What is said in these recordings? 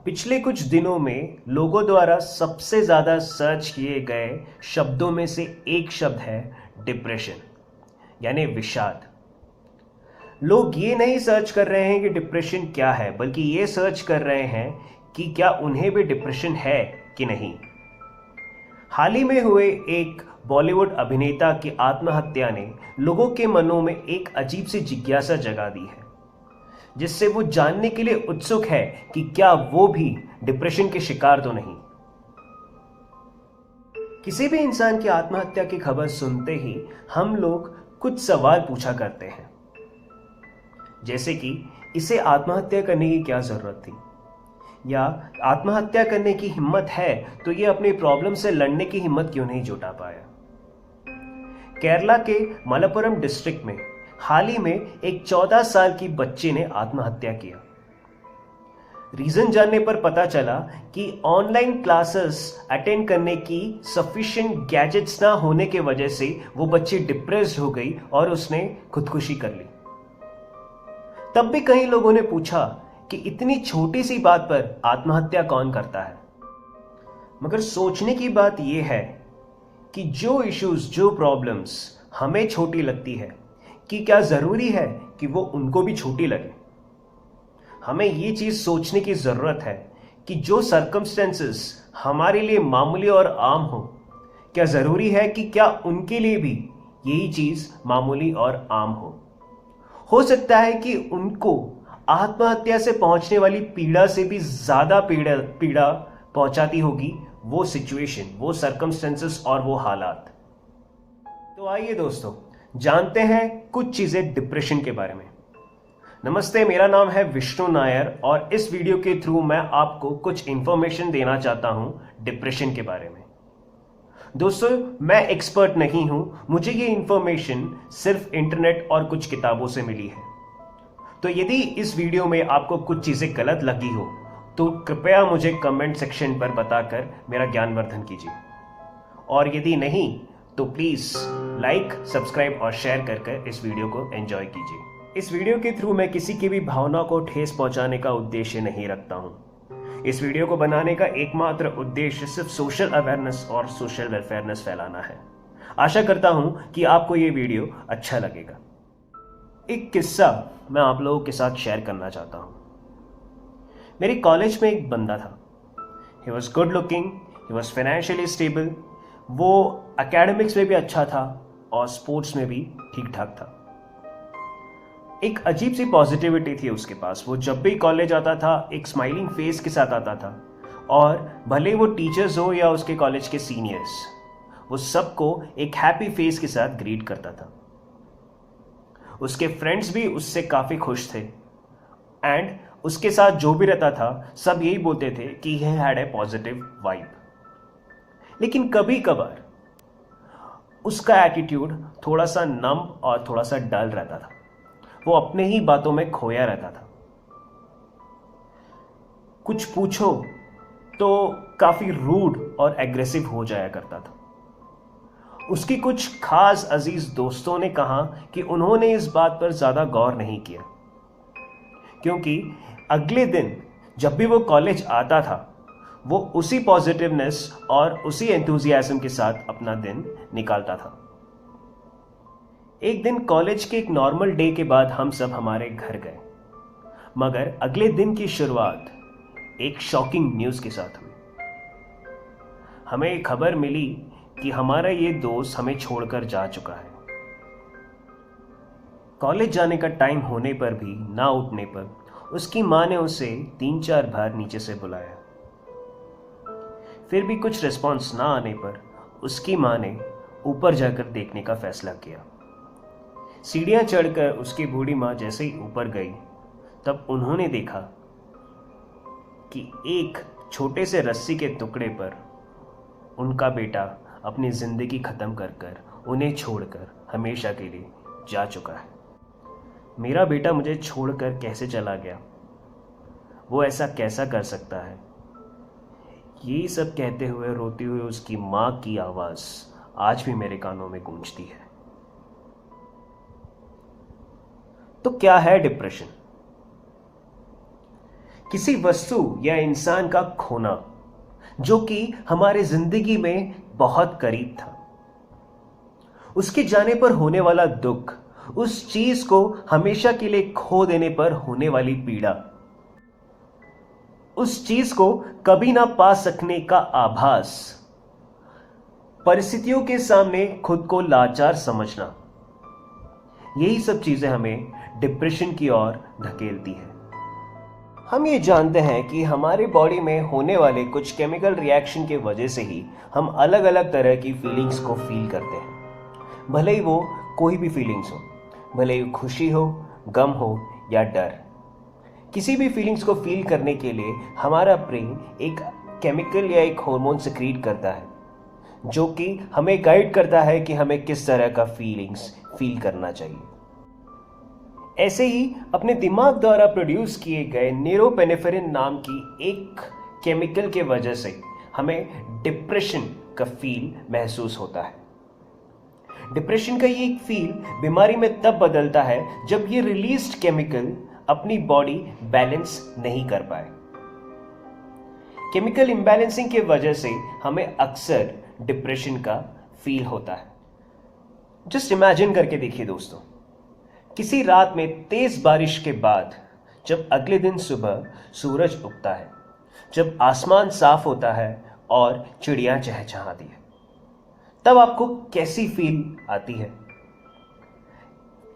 पिछले कुछ दिनों में लोगों द्वारा सबसे ज़्यादा सर्च किए गए शब्दों में से एक शब्द है डिप्रेशन, यानी विषाद। लोग ये नहीं सर्च कर रहे हैं कि डिप्रेशन क्या है, बल्कि ये सर्च कर रहे हैं कि क्या उन्हें भी डिप्रेशन है कि नहीं। हाल ही में हुए एक बॉलीवुड अभिनेता की आत्महत्या ने लोगों के मनों में एक अजीब सी जिज्ञासा जगा दी है, जिससे वो जानने के लिए उत्सुक है कि क्या वो भी डिप्रेशन के शिकार तो नहीं। किसी भी इंसान की आत्महत्या की खबर सुनते ही हम लोग कुछ सवाल पूछा करते हैं, जैसे कि इसे आत्महत्या करने की क्या जरूरत थी, या आत्महत्या करने की हिम्मत है तो ये अपनी प्रॉब्लम से लड़ने की हिम्मत क्यों नहीं जुटा पाया। केरला के मलप्पुरम डिस्ट्रिक्ट में हाल ही में एक 14 साल की बच्ची ने आत्महत्या किया। रीजन जानने पर पता चला कि ऑनलाइन क्लासेस अटेंड करने की सफिशिएंट गैजेट्स ना होने के वजह से वो बच्ची डिप्रेस्ड हो गई और उसने खुदकुशी कर ली। तब भी कई लोगों ने पूछा कि इतनी छोटी सी बात पर आत्महत्या कौन करता है। मगर सोचने की बात यह है कि जो इश्यूज, जो प्रॉब्लम्स हमें छोटी लगती है, कि क्या जरूरी है कि वो उनको भी छोटी लगे। हमें ये चीज सोचने की जरूरत है कि जो सर्कमस्टेंसेस हमारे लिए मामूली और आम हो, क्या जरूरी है कि क्या उनके लिए भी यही चीज मामूली और आम हो सकता है कि उनको आत्महत्या से पहुंचने वाली पीड़ा से भी ज्यादा पीड़ा पहुंचाती होगी वो सिचुएशन, वो सर्कमस्टेंसेस और वो हालात। तो आइए दोस्तों, जानते हैं कुछ चीजें डिप्रेशन के बारे में। नमस्ते, मेरा नाम है विष्णु नायर और इस वीडियो के थ्रू मैं आपको कुछ इंफॉर्मेशन देना चाहता हूं डिप्रेशन के बारे में। दोस्तों, मैं एक्सपर्ट नहीं हूं, मुझे ये इंफॉर्मेशन सिर्फ इंटरनेट और कुछ किताबों से मिली है। तो यदि इस वीडियो में आपको कुछ चीजें गलत लगी हो तो कृपया मुझे कमेंट सेक्शन पर बताकर मेरा ज्ञानवर्धन कीजिए, और यदि नहीं तो प्लीज लाइक, सब्सक्राइब और शेयर कर इस वीडियो को एंजॉय कीजिए। इस वीडियो के थ्रू मैं किसी की भी भावना को ठेस पहुंचाने का उद्देश्य नहीं रखता हूं। इस वीडियो को बनाने का एकमात्र उद्देश्य सिर्फ सोशल अवेयरनेस और सोशल वेलफेयरनेस फैलाना है। आशा करता हूं कि आपको ये वीडियो अच्छा लगेगा। एक किस्सा मैं आप लोगों के साथ शेयर करना चाहता हूं। मेरे कॉलेज में एक बंदा था। He was good looking, he was financially stable, वो एकेडमिक्स में भी अच्छा था और स्पोर्ट्स में भी ठीक ठाक था। एक अजीब सी पॉजिटिविटी थी उसके पास। वो जब भी कॉलेज आता था एक स्माइलिंग फेस के साथ आता था, और भले वो टीचर्स हो या उसके कॉलेज के सीनियर्स, वो सबको एक हैप्पी फेस के साथ ग्रीट करता था। उसके फ्रेंड्स भी उससे काफ़ी खुश थे, एंड उसके साथ जो भी रहता था सब यही बोलते थे कि he had a positive vibe. लेकिन कभी कभार उसका एटीट्यूड थोड़ा सा नम और थोड़ा सा डल रहता था। वो अपने ही बातों में खोया रहता था। कुछ पूछो तो काफी रूड और एग्रेसिव हो जाया करता था। उसकी कुछ खास अजीज दोस्तों ने कहा कि उन्होंने इस बात पर ज्यादा गौर नहीं किया, क्योंकि अगले दिन जब भी वो कॉलेज आता था वो उसी पॉजिटिवनेस और उसी एंथुजियाज्म के साथ अपना दिन निकालता था। एक दिन कॉलेज के एक नॉर्मल डे के बाद हम सब हमारे घर गए, मगर अगले दिन की शुरुआत एक शॉकिंग न्यूज़ के साथ हुई। हमें खबर मिली कि हमारा ये दोस्त हमें छोड़कर जा चुका है। कॉलेज जाने का टाइम होने पर भी ना उठने पर उसकी माँ ने उसे 3-4 बार नीचे से बुलाया। फिर भी कुछ रिस्पॉन्स ना आने पर उसकी माँ ने ऊपर जाकर देखने का फैसला किया। सीढ़ियां चढ़कर उसकी बूढ़ी माँ जैसे ही ऊपर गई, तब उन्होंने देखा कि एक छोटे से रस्सी के टुकड़े पर उनका बेटा अपनी जिंदगी खत्म कर उन्हें छोड़कर हमेशा के लिए जा चुका है। मेरा बेटा मुझे छोड़कर कैसे चला गया, वो ऐसा कैसा कर सकता है। यही सब कहते हुए रोती हुई उसकी माँ की आवाज आज भी मेरे कानों में गूंजती है। तो क्या है डिप्रेशन? किसी वस्तु या इंसान का खोना जो कि हमारे जिंदगी में बहुत करीब था, उसके जाने पर होने वाला दुख, उस चीज को हमेशा के लिए खो देने पर होने वाली पीड़ा, उस चीज को कभी ना पा सकने का आभास, परिस्थितियों के सामने खुद को लाचार समझना, यही सब चीजें हमें डिप्रेशन की ओर धकेलती है। हम ये जानते हैं कि हमारे बॉडी में होने वाले कुछ केमिकल रिएक्शन के वजह से ही हम अलग अलग तरह की फीलिंग्स को फील करते हैं, भले ही वो कोई भी फीलिंग्स हो, भले ही खुशी हो, गम हो या डर। किसी भी फीलिंग्स को फील करने के लिए हमारा ब्रेन एक केमिकल या एक हार्मोन सिक्रीट करता है जो कि हमें गाइड करता है कि हमें किस तरह का फीलिंग्स फील करना चाहिए। ऐसे ही अपने दिमाग द्वारा प्रोड्यूस किए गए न्यूरोपेनेफ्रिन नाम की एक केमिकल के वजह से हमें डिप्रेशन का फील महसूस होता है। डिप्रेशन का ये एक फील बीमारी में तब बदलता है जब ये रिलीज्ड केमिकल अपनी बॉडी बैलेंस नहीं कर पाए। केमिकल इम्बैलेंसिंग के वजह से हमें अक्सर डिप्रेशन का फील होता है। जस्ट इमेजिन करके देखिए दोस्तों, किसी रात में तेज बारिश के बाद जब अगले दिन सुबह सूरज उगता है, जब आसमान साफ होता है और चिड़िया चहचहाती है, तब आपको कैसी फील आती है?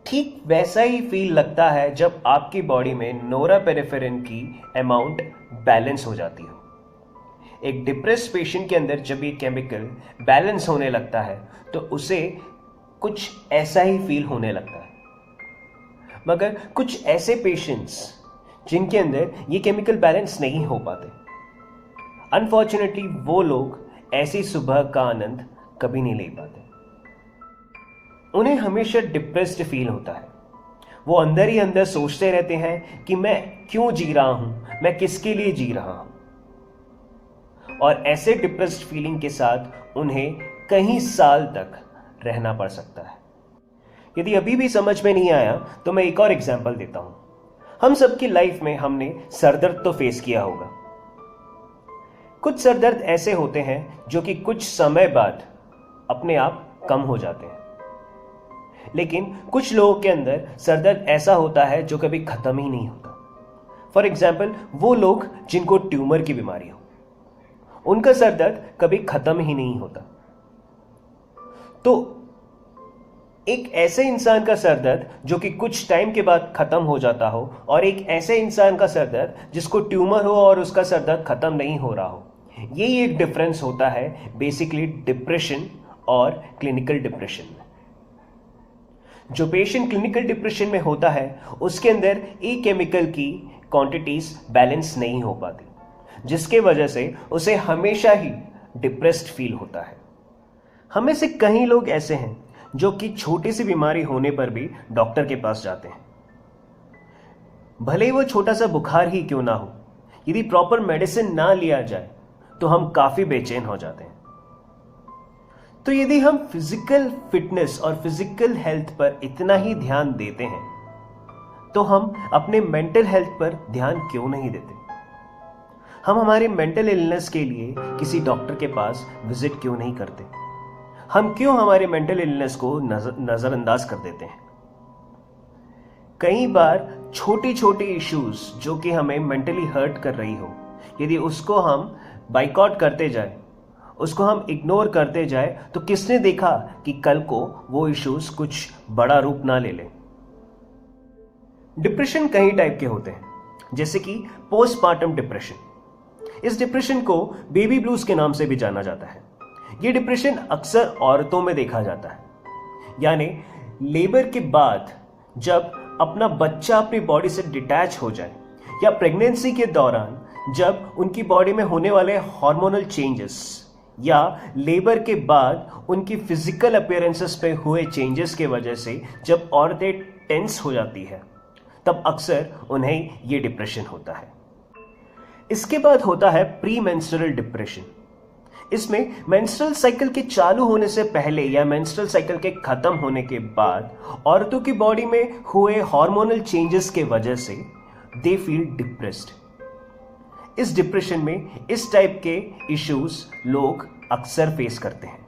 ठीक वैसा ही फील लगता है जब आपकी बॉडी में नोरापेनेफ्रिन की अमाउंट बैलेंस हो जाती हो। एक डिप्रेस्ड पेशेंट के अंदर जब ये केमिकल बैलेंस होने लगता है तो उसे कुछ ऐसा ही फील होने लगता है। मगर कुछ ऐसे पेशेंट्स जिनके अंदर ये केमिकल बैलेंस नहीं हो पाते, अनफॉर्चुनेटली वो लोग ऐसी सुबह का आनंद कभी नहीं ले पाते। उन्हें हमेशा डिप्रेस्ड फील होता है। वो अंदर ही अंदर सोचते रहते हैं कि मैं क्यों जी रहा हूं, मैं किसके लिए जी रहा हूं। और ऐसे डिप्रेस्ड फीलिंग के साथ उन्हें कई साल तक रहना पड़ सकता है। यदि अभी भी समझ में नहीं आया तो मैं एक और एग्जांपल देता हूं। हम सबकी लाइफ में हमने सरदर्द तो फेस किया होगा। कुछ सरदर्द ऐसे होते हैं जो कि कुछ समय बाद अपने आप कम हो जाते हैं, लेकिन कुछ लोगों के अंदर सरदर्द ऐसा होता है जो कभी खत्म ही नहीं होता। फॉर एग्जाम्पल, वो लोग जिनको ट्यूमर की बीमारी हो, उनका सरदर्द कभी खत्म ही नहीं होता। तो एक ऐसे इंसान का सरदर्द जो कि कुछ टाइम के बाद खत्म हो जाता हो, और एक ऐसे इंसान का सरदर्द जिसको ट्यूमर हो और उसका सरदर्द खत्म नहीं हो रहा हो, यही एक डिफरेंस होता है बेसिकली डिप्रेशन और क्लिनिकल डिप्रेशन में। जो पेशेंट क्लिनिकल डिप्रेशन में होता है उसके अंदर ई केमिकल की क्वांटिटीज बैलेंस नहीं हो पाती, जिसके वजह से उसे हमेशा ही डिप्रेस्ड फील होता है। हमें से कई लोग ऐसे हैं जो कि छोटी सी बीमारी होने पर भी डॉक्टर के पास जाते हैं, भले ही वो छोटा सा बुखार ही क्यों ना हो। यदि प्रॉपर मेडिसिन ना लिया जाए तो हम काफी बेचैन हो जाते हैं। तो यदि हम फिजिकल फिटनेस और फिजिकल हेल्थ पर इतना ही ध्यान देते हैं तो हम अपने मेंटल हेल्थ पर ध्यान क्यों नहीं देते? हम हमारे मेंटल इलनेस के लिए किसी डॉक्टर के पास विजिट क्यों नहीं करते? हम क्यों हमारे मेंटल इलनेस को नजरअंदाज कर देते हैं? कई बार छोटी छोटी इश्यूज जो कि हमें मेंटली हर्ट कर रही हो, यदि उसको हम बाइकआउट करते जाए, उसको हम इग्नोर करते जाए, तो किसने देखा कि कल को वो इश्यूज कुछ बड़ा रूप ना ले ले। डिप्रेशन कई टाइप के होते हैं, जैसे कि पोस्टमार्टम डिप्रेशन। इस डिप्रेशन को बेबी ब्लूज के नाम से भी जाना जाता है। ये डिप्रेशन अक्सर औरतों में देखा जाता है, यानी लेबर के बाद जब अपना बच्चा अपनी बॉडी से डिटैच हो जाए, या प्रेगनेंसी के दौरान जब उनकी बॉडी में होने वाले हार्मोनल चेंजेस, या लेबर के बाद उनकी फिजिकल अपीयरेंसेस पे हुए चेंजेस के वजह से जब औरतें टेंस हो जाती है, तब अक्सर उन्हें ये डिप्रेशन होता है। इसके बाद होता है प्री मेंस्ट्रुअल डिप्रेशन। इसमें मेंस्ट्रुअल साइकिल के चालू होने से पहले या मेंस्ट्रुअल साइकिल के खत्म होने के बाद औरतों की बॉडी में हुए हार्मोनल चेंजेस के वजह से दे फील डिप्रेस्ड। इस डिप्रेशन में इस टाइप के इश्यूज लोग अक्सर फेस करते हैं।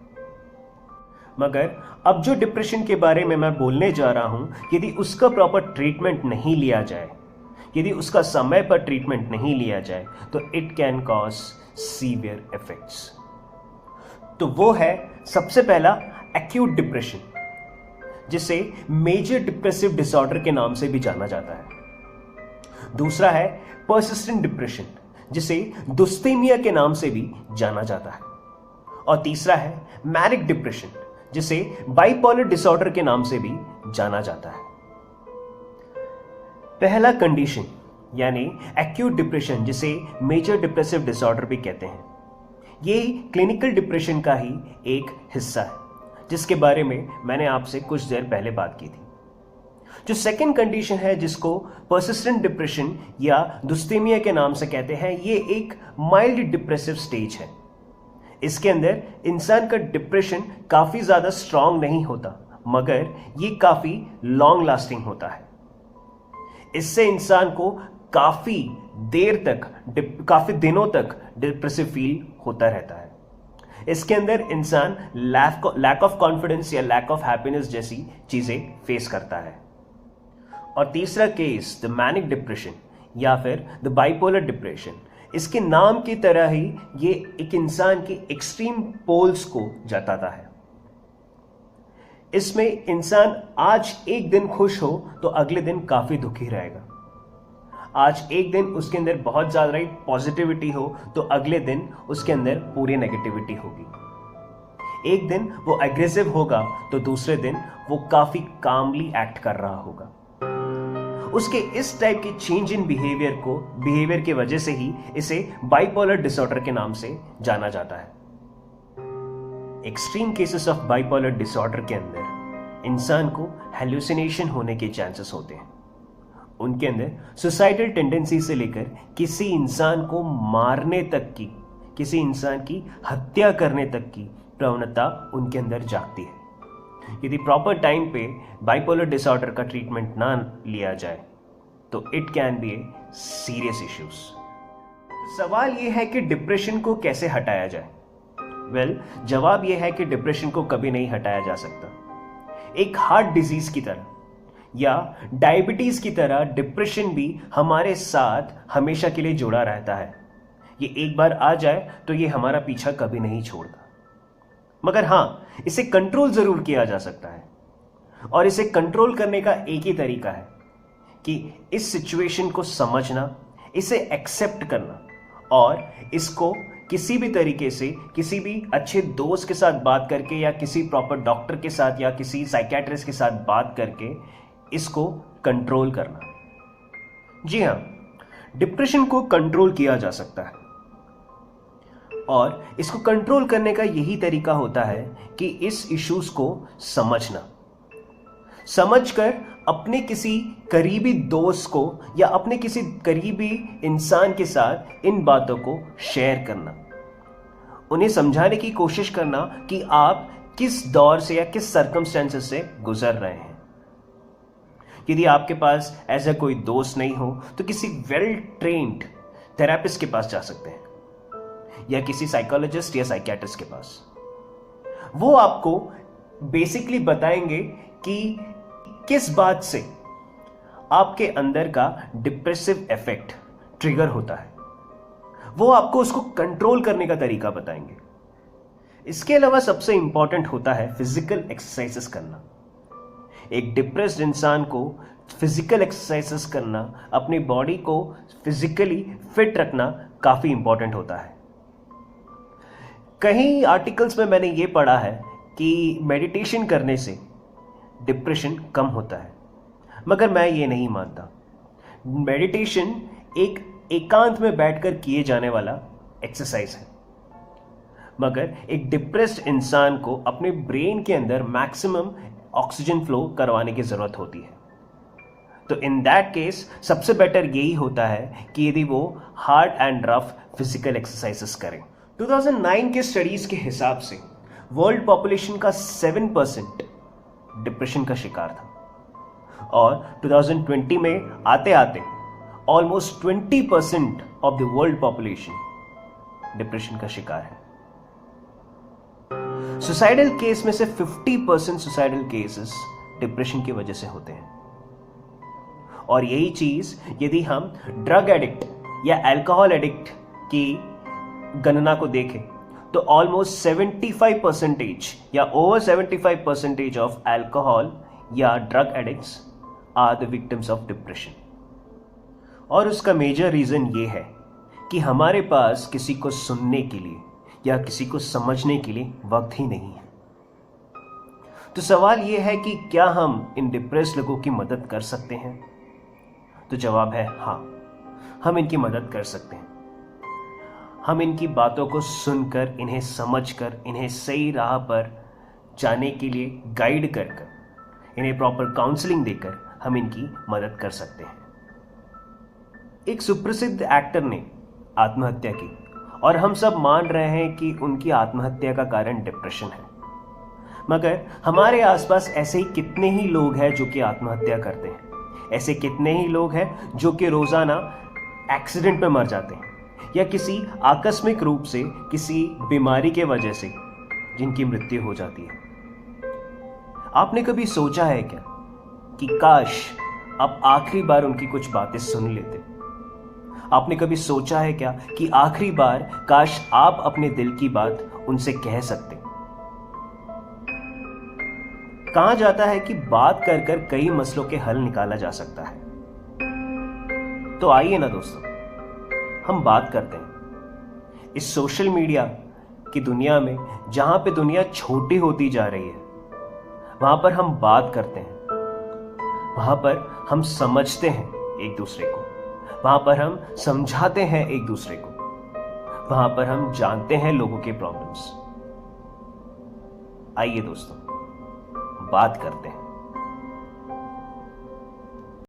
मगर अब जो डिप्रेशन के बारे में मैं बोलने जा रहा हूं, यदि उसका प्रॉपर ट्रीटमेंट नहीं लिया जाए, यदि उसका समय पर ट्रीटमेंट नहीं लिया जाए, तो it can cause severe effects. तो वो है सबसे पहला एक्यूट डिप्रेशन, जिसे मेजर डिप्रेसिव डिसऑर्डर के नाम से भी जाना जाता है। दूसरा है पर्सिस्टेंट डिप्रेशन, जिसे दुस्थीमिया के नाम से भी जाना जाता है। और तीसरा है मैनिक डिप्रेशन, जिसे बाइपोलर डिसऑर्डर के नाम से भी जाना जाता है। पहला कंडीशन यानी एक्यूट डिप्रेशन, जिसे मेजर डिप्रेसिव डिसऑर्डर भी कहते हैं, ये क्लिनिकल डिप्रेशन का ही एक हिस्सा है, जिसके बारे में मैंने आपसे कुछ देर पहले बात की थी। जो सेकंड कंडीशन है, जिसको पर्सिस्टेंट डिप्रेशन या दुस्थीमिया के नाम से कहते हैं, ये एक माइल्ड डिप्रेसिव स्टेज है। इसके अंदर इंसान का डिप्रेशन काफी ज्यादा स्ट्रांग नहीं होता, मगर ये काफी लॉन्ग लास्टिंग होता है। इससे इंसान को काफी देर तक, काफी दिनों तक डिप्रेसिव फील होता रहता है। इसके अंदर इंसान लैक ऑफ कॉन्फिडेंस या लैक ऑफ हैप्पीनेस जैसी चीजें फेस करता है। और तीसरा केस द मैनिक डिप्रेशन या फिर द बाइपोलर डिप्रेशन, इसके नाम की तरह ही ये एक इंसान की एक्सट्रीम पोल्स को जताता है। इसमें इंसान आज एक दिन खुश हो तो अगले दिन काफी दुखी रहेगा। आज एक दिन उसके अंदर बहुत ज्यादा पॉजिटिविटी हो तो अगले दिन उसके अंदर पूरी नेगेटिविटी होगी। एक दिन वो एग्रेसिव होगा तो दूसरे दिन वो काफी कामली एक्ट कर रहा होगा। उसके इस टाइप के चेंज इन बिहेवियर की वजह से ही इसे बाइपोलर डिसऑर्डर के नाम से जाना जाता है। Extreme cases of bipolar disorder के अंदर इंसान को हेलुसिनेशन होने के चांसेस होते हैं। उनके अंदर सुसाइडल टेंडेंसी से लेकर किसी इंसान को मारने तक की, किसी इंसान की हत्या करने तक की प्रवणता उनके अंदर जागती है। यदि प्रॉपर टाइम पे बाइपोलर डिसऑर्डर का ट्रीटमेंट ना लिया जाए तो it can be a serious issues. सवाल यह है कि डिप्रेशन को कैसे हटाया जाए। जवाब यह है कि डिप्रेशन को कभी नहीं हटाया जा सकता। एक हार्ट डिजीज की तरह या डायबिटीज की तरह डिप्रेशन भी हमारे साथ हमेशा के लिए जुड़ा रहता है। ये एक बार आ जाए तो ये हमारा पीछा कभी नहीं छोड़ता। मगर हां, इसे कंट्रोल जरूर किया जा सकता है। और इसे कंट्रोल करने का एक ही तरीका है कि इस सिचुएशन को समझना, इसे एक्सेप्ट करना और इसको किसी भी तरीके से, किसी भी अच्छे दोस्त के साथ बात करके या किसी प्रॉपर डॉक्टर के साथ या किसी साइकियाट्रिस्ट के साथ बात करके इसको कंट्रोल करना। जी हां, डिप्रेशन को कंट्रोल किया जा सकता है और इसको कंट्रोल करने का यही तरीका होता है कि इस इश्यूज को समझकर अपने किसी करीबी दोस्त को या अपने किसी करीबी इंसान के साथ इन बातों को शेयर करना, उन्हें समझाने की कोशिश करना कि आप किस दौर से या किस सर्कमस्टेंसेस से गुजर रहे हैं। यदि आपके पास ऐसा कोई दोस्त नहीं हो तो किसी वेल ट्रेन्ड थेरेपिस्ट के पास जा सकते हैं या किसी साइकोलॉजिस्ट या साइकियाट्रिस्ट के पास। वो आपको बेसिकली बताएंगे कि किस बात से आपके अंदर का डिप्रेसिव इफेक्ट ट्रिगर होता है। वो आपको उसको कंट्रोल करने का तरीका बताएंगे। इसके अलावा सबसे इंपॉर्टेंट होता है फिजिकल एक्सरसाइजेस करना। एक डिप्रेस्ड इंसान को फिजिकल एक्सरसाइजेस करना, अपनी बॉडी को फिजिकली फिट रखना काफी इंपॉर्टेंट होता है। कई आर्टिकल्स में मैंने ये पढ़ा है कि मेडिटेशन करने से डिप्रेशन कम होता है, मगर मैं ये नहीं मानता। मेडिटेशन एक एकांत में बैठकर किए जाने वाला एक्सरसाइज है, मगर एक डिप्रेस्ड इंसान को अपने ब्रेन के अंदर मैक्सिमम ऑक्सीजन फ्लो करवाने की जरूरत होती है। तो इन दैट केस सबसे बेटर यही होता है कि यदि वो hard and rough physical exercises करें। 2009 के स्टडीज के हिसाब से वर्ल्ड पॉपुलेशन का 7% डिप्रेशन का शिकार था और 2020 में आते आते almost 20% of the world population depression का शिकार है। सुसाइडल केस में से 50% सुसाइडल केसेस डिप्रेशन की वजह से होते हैं। और यही चीज यदि हम ड्रग एडिक्ट या अल्कोहल एडिक्ट की गणना को देखें तो ऑलमोस्ट 75% या ओवर 75% ऑफ अल्कोहल या drug addicts are the victims of depression. और उसका मेजर रीजन ये है कि हमारे पास किसी को सुनने के लिए या किसी को समझने के लिए वक्त ही नहीं है। तो सवाल यह है कि क्या हम इन डिप्रेस लोगों की मदद कर सकते हैं? तो जवाब है हाँ, हम इनकी मदद कर सकते हैं। हम इनकी बातों को सुनकर, इन्हें समझकर, इन्हें सही राह पर जाने के लिए गाइड कर कर, इन्हें प्रॉपर काउंसलिंग देकर हम इनकी मदद कर सकते हैं। एक सुप्रसिद्ध एक्टर ने आत्महत्या की और हम सब मान रहे हैं कि उनकी आत्महत्या का कारण डिप्रेशन है। मगर हमारे आसपास ऐसे ही कितने ही लोग हैं जो कि आत्महत्या करते हैं। ऐसे कितने ही लोग हैं जो कि रोजाना एक्सीडेंट में मर जाते हैं या किसी आकस्मिक रूप से किसी बीमारी के वजह से जिनकी मृत्यु हो जाती है। आपने कभी सोचा है क्या कि काश आप आखिरी बार उनकी कुछ बातें सुन लेते? आपने कभी सोचा है क्या कि आखिरी बार काश आप अपने दिल की बात उनसे कह सकते? कहा जाता है कि बात कर कर कई मसलों के हल निकाला जा सकता है। तो आइए ना दोस्तों, हम बात करते हैं। इस सोशल मीडिया की दुनिया में जहां पे दुनिया छोटी होती जा रही है, वहां पर हम बात करते हैं, वहां पर हम समझते हैं एक दूसरे को, वहां पर हम समझाते हैं एक दूसरे को, वहां पर हम जानते हैं लोगों के प्रॉब्लम्स। आइए दोस्तों, बात करते हैं।